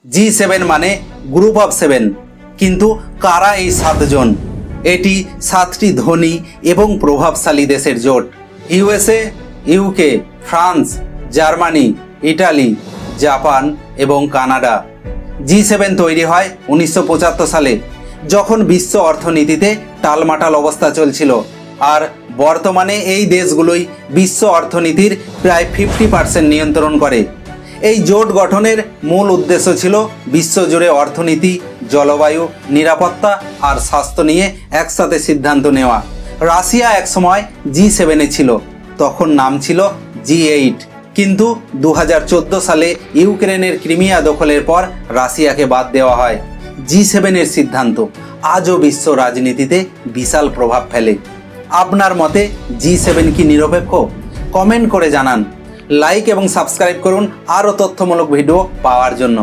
G7 মানে group of 7, কিন্তু কারা এই 7 জন? এটি 7টি ধনী এবং প্রভাবশালী দেশের জোট। USA, UK, France, Germany, Italy, Japan এবং কানাডা। G7 তৈরি হয় 1975 সালে, যখন বিশ্ব অর্থনীতিতে টালমাটাল অবস্থা চলছিল, আর বর্তমানে এই দেশগুলোই বিশ্ব অর্থনীতির প্রায় 50% নিয়ন্ত্রণ করে। এই জোট গঠনের মূল উদ্দেশ্য ছিল বিশ্বজুড়ে অর্থনীতি, জলবায়ু, নিরাপত্তা আর স্বাস্থ্য নিয়ে একসাথে সিদ্ধান্ত নেওয়া। রাশিয়া একসময় G7-এ ছিল, তখন নাম ছিল G8, কিন্তু 2014 সালে ইউক্রেনের ক্রিমিয়া দখলের পর রাশিয়াকে বাদ দেওয়া হয়। G7-এর সিদ্ধান্ত আজও বিশ্ব রাজনীতিতে বিশাল প্রভাব ফেলে। আপনার মতে G7 কি নিরপেক্ষ? কমেন্ট করে জানান। লাইক এবং সাবস্ক্রাইব করুন আরও তথ্যমূলক ভিডিও পাওয়ার জন্য।